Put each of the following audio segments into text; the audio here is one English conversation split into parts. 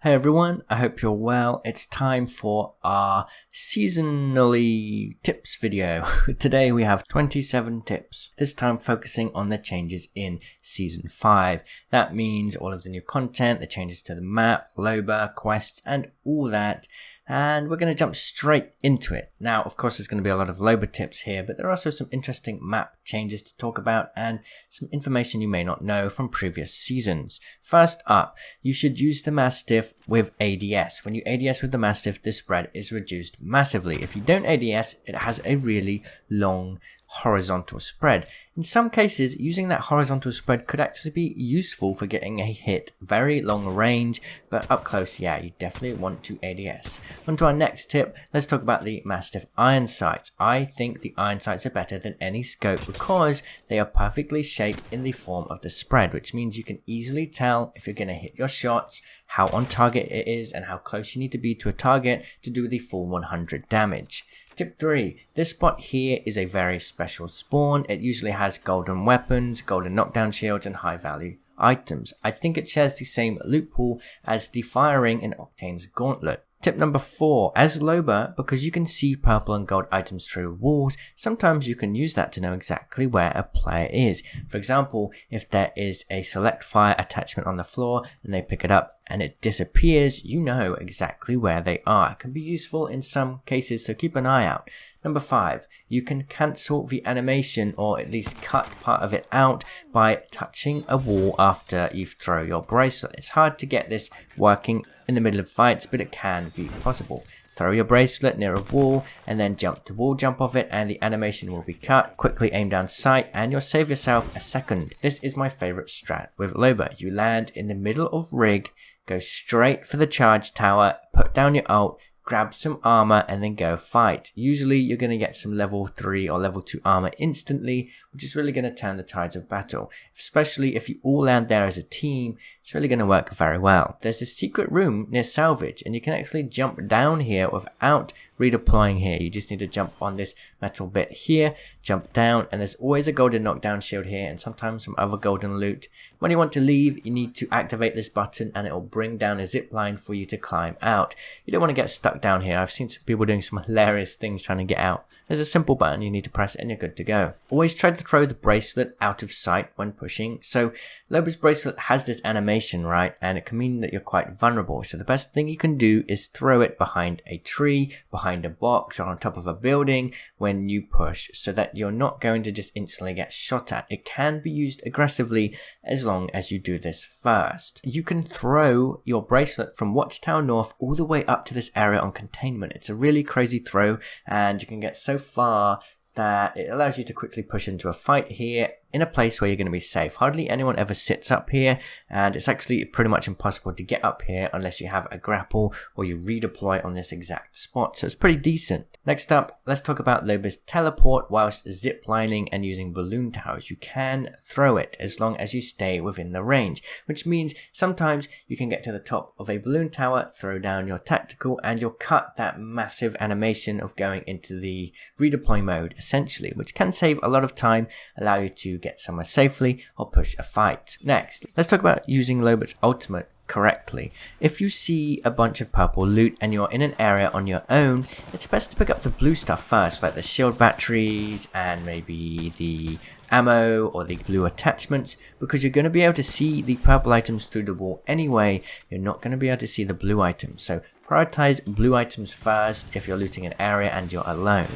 Hey everyone, I hope you're well. It's time for our seasonally tips video. Today we have 27 tips, this time focusing on the changes in Season 5. That means all of the new content, the changes to the map, Loba, quests, and all that. And we're going to jump straight into it. Now, of course, there's going to be a lot of Loba tips here, but there are also some interesting map changes to talk about and some information you may not know from previous seasons. First up, you should use the Mastiff with ADS. When you ADS with the Mastiff, the spread is reduced massively. If you don't ADS, it has a really long horizontal spread. In some cases, using that horizontal spread could actually be useful for getting a hit very long range, but up close, yeah, you definitely want to ADS. On to our next tip, let's talk about the Mastiff iron sights. I think the iron sights are better than any scope because they are perfectly shaped in the form of the spread, which means you can easily tell if you're going to hit your shots, how on target it is, and how close you need to be to a target to do the full 100 damage. Tip 3. This spot here is a very special spawn. It usually has golden weapons, golden knockdown shields, and high value items. I think it shares the same loot pool as the firing in Octane's Gauntlet. Tip number 4. As Loba, because you can see purple and gold items through walls, sometimes you can use that to know exactly where a player is. For example, if there is a select fire attachment on the floor and they pick it up and it disappears, you know exactly where they are. It can be useful in some cases, so keep an eye out. Number 5, you can cancel the animation or at least cut part of it out by touching a wall after you throw your bracelet. It's hard to get this working in the middle of fights, but it can be possible. Throw your bracelet near a wall and then jump to wall jump off it and the animation will be cut. Quickly aim down sight and you'll save yourself a second. This is my favorite strat with Loba. You land in the middle of rig, go straight for the charge tower, put down your ult, grab some armor and then go fight. Usually you're going to get some level 3 or level 2 armor instantly, which is really going to turn the tides of battle. Especially if you all land there as a team, it's really going to work very well. There's a secret room near salvage and you can actually jump down here without redeploying here. You just need to jump on this metal bit here, jump down, and there's always a golden knockdown shield here and sometimes some other golden loot. When you want to leave, you need to activate this button and it will bring down a zip line for you to climb out. You don't want to get stuck down here. I've seen some people doing some hilarious things trying to get out. There's a simple button, you need to press it and you're good to go. Always try to throw the bracelet out of sight when pushing. So Loba's bracelet has this animation, right? And it can mean that you're quite vulnerable. So the best thing you can do is throw it behind a tree, behind a box, or on top of a building when you push so that you're not going to just instantly get shot at. It can be used aggressively as long as you do this first. You can throw your bracelet from Watchtower North all the way up to this area on containment. It's a really crazy throw and you can get so far that it allows you to quickly push into a fight here in a place where you're going to be safe. Hardly anyone ever sits up here and it's actually pretty much impossible to get up here unless you have a grapple or you redeploy on this exact spot. So it's pretty decent. Next up, let's talk about Loba's teleport whilst ziplining and using balloon towers. You can throw it as long as you stay within the range, which means sometimes you can get to the top of a balloon tower, throw down your tactical and you'll cut that massive animation of going into the redeploy mode essentially, which can save a lot of time, allow you to get somewhere safely or push a fight. Next, let's talk about using Loba's ultimate correctly. If you see a bunch of purple loot and you're in an area on your own, it's best to pick up the blue stuff first, like the shield batteries and maybe the ammo or the blue attachments, because you're going to be able to see the purple items through the wall anyway. You're not going to be able to see the blue items, so prioritize blue items first if you're looting an area and you're alone.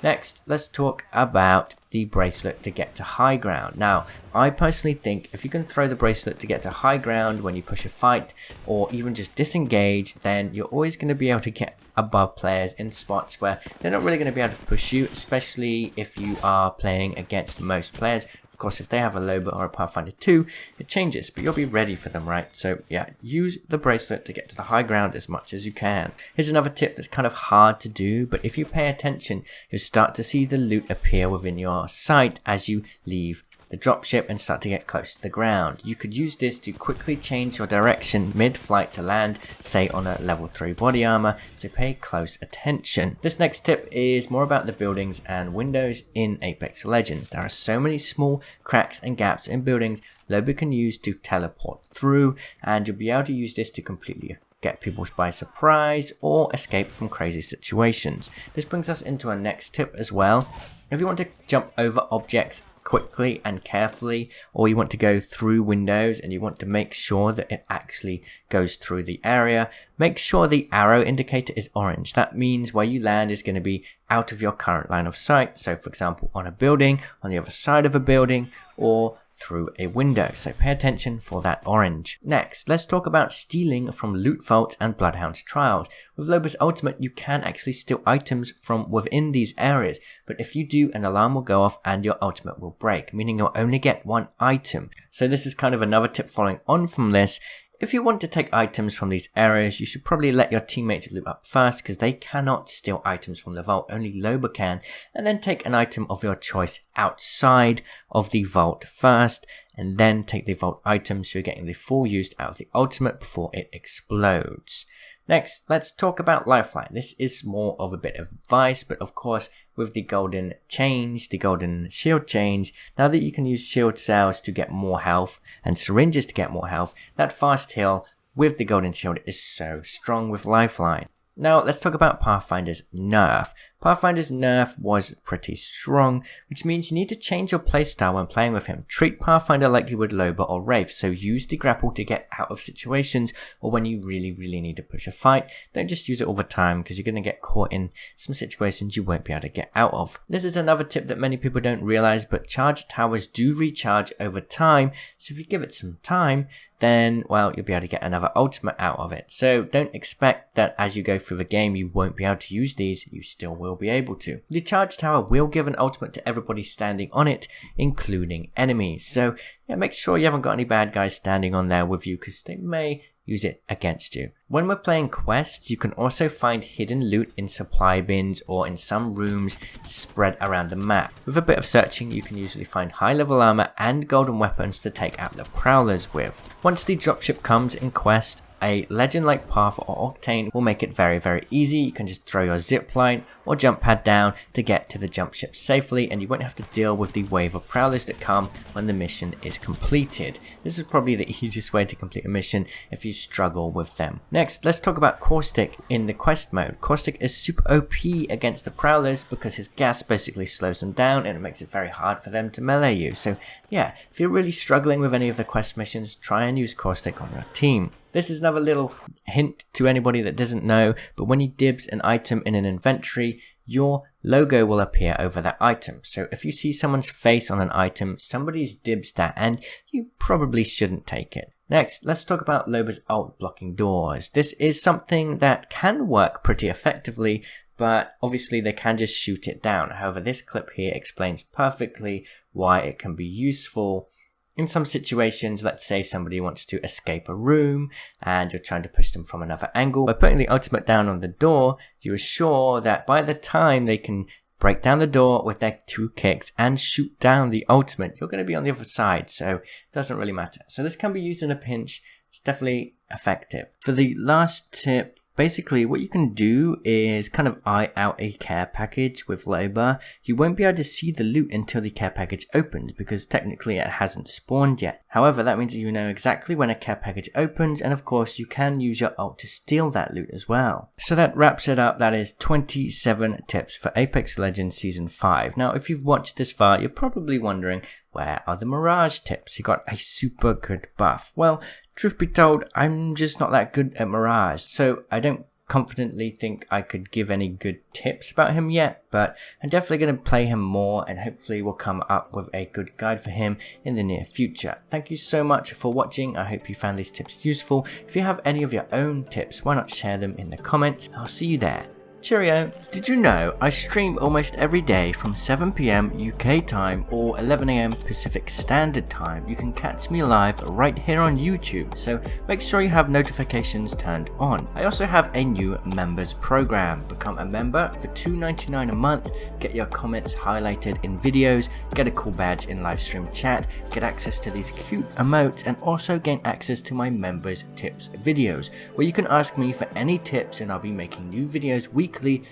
Next, let's talk about the bracelet to get to high ground. Now, I personally think if you can throw the bracelet to get to high ground when you push a fight or even just disengage, then you're always going to be able to get above players in spots where they're not really going to be able to push you, especially if you are playing against most players. Of course, if they have a Loba or a Pathfinder 2, it changes, but you'll be ready for them, right? So yeah, use the bracelet to get to the high ground as much as you can. Here's another tip that's kind of hard to do, but if you pay attention, you'll start to see the loot appear within your sight as you leave the dropship and start to get close to the ground. You could use this to quickly change your direction mid-flight to land, say on a level 3 body armor, so pay close attention. This next tip is more about the buildings and windows in Apex Legends. There are so many small cracks and gaps in buildings Loba can use to teleport through, and you'll be able to use this to completely get people by surprise, or escape from crazy situations. This brings us into our next tip as well. If you want to jump over objects quickly and carefully, or you want to go through windows and you want to make sure that it actually goes through the area, make sure the arrow indicator is orange. That means where you land is going to be out of your current line of sight. So for example, on a building, on the other side of a building, or through a window. So pay attention for that orange. Next, let's talk about stealing from loot vaults and Bloodhound's trials. With Lobos Ultimate, you can actually steal items from within these areas, but if you do, an alarm will go off and your ultimate will break, meaning you'll only get one item. So this is kind of another tip following on from this. If you want to take items from these areas, you should probably let your teammates loot up first, because they cannot steal items from the vault, only Lobo can, and then take an item of your choice outside of the vault first, and then take the vault item so you're getting the full use out of the ultimate before it explodes. Next, let's talk about Lifeline. This is more of a bit of advice, but of course, with the golden change, the golden shield change, now that you can use shield cells to get more health and syringes to get more health, that fast heal with the golden shield is so strong with Lifeline. Now let's talk about Pathfinder's nerf. Pathfinder's nerf was pretty strong, which means you need to change your playstyle when playing with him. Treat Pathfinder like you would Lobo or Wraith, so use the grapple to get out of situations or when you really need to push a fight. Don't just use it all the time, because you're going to get caught in some situations you won't be able to get out of. This is another tip that many people don't realize, but charge towers do recharge over time, so if you give it some time, then, well, you'll be able to get another ultimate out of it. So don't expect that as you go through the game you won't be able to use these, you still will be able to. The charge tower will give an ultimate to everybody standing on it, including enemies. So yeah, make sure you haven't got any bad guys standing on there with you, because they may use it against you. When we're playing quests, you can also find hidden loot in supply bins or in some rooms spread around the map. With a bit of searching, you can usually find high level armor and golden weapons to take out the prowlers with. Once the dropship comes in quest, a legend like Path or Octane will make it very easy. You can just throw your zipline or jump pad down to get to the jump ship safely, and you won't have to deal with the wave of prowlers that come when the mission is completed. This is probably the easiest way to complete a mission if you struggle with them. Next, let's talk about Caustic in the quest mode. Caustic is super OP against the prowlers because his gas basically slows them down and it makes it very hard for them to melee you. So yeah, if you're really struggling with any of the quest missions, try and use Caustic on your team. This is another little hint to anybody that doesn't know, but when you dibs an item in an inventory, your logo will appear over that item. So if you see someone's face on an item, somebody's dibs that and you probably shouldn't take it. Next, let's talk about Lobos ult blocking doors. This is something that can work pretty effectively, but obviously they can just shoot it down. However, this clip here explains perfectly why it can be useful. In some situations, let's say somebody wants to escape a room and you're trying to push them from another angle. By putting the ultimate down on the door, you assure that by the time they can break down the door with their 2 kicks and shoot down the ultimate, you're going to be on the other side, so it doesn't really matter. So this can be used in a pinch. It's definitely effective. For the last tip, basically what you can do is kind of eye out a care package with Lobo. You won't be able to see the loot until the care package opens, because technically it hasn't spawned yet. However, that means that you know exactly when a care package opens, and of course you can use your ult to steal that loot as well. So that wraps it up. That is 27 tips for Apex Legends Season 5. Now if you've watched this far, you're probably wondering, where are the Mirage tips? He got a super good buff. Well, truth be told, I'm just not that good at Mirage, so I don't confidently think I could give any good tips about him yet, but I'm definitely going to play him more and hopefully we'll come up with a good guide for him in the near future. Thank you so much for watching. I hope you found these tips useful. If you have any of your own tips, why not share them in the comments? I'll see you there. Cheerio! Did you know I stream almost every day from 7 PM UK time or 11 AM Pacific Standard Time? You can catch me live right here on YouTube, so make sure you have notifications turned on. I also have a new members program. Become a member for $2.99 a month, get your comments highlighted in videos, get a cool badge in live stream chat, get access to these cute emotes, and also gain access to my members tips videos, where you can ask me for any tips and I'll be making new videos weekly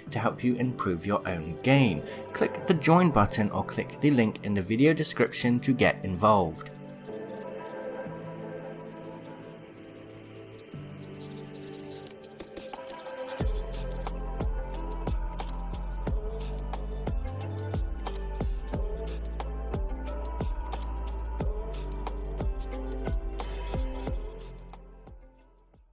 to help you improve your own game. Click the join button or click the link in the video description to get involved.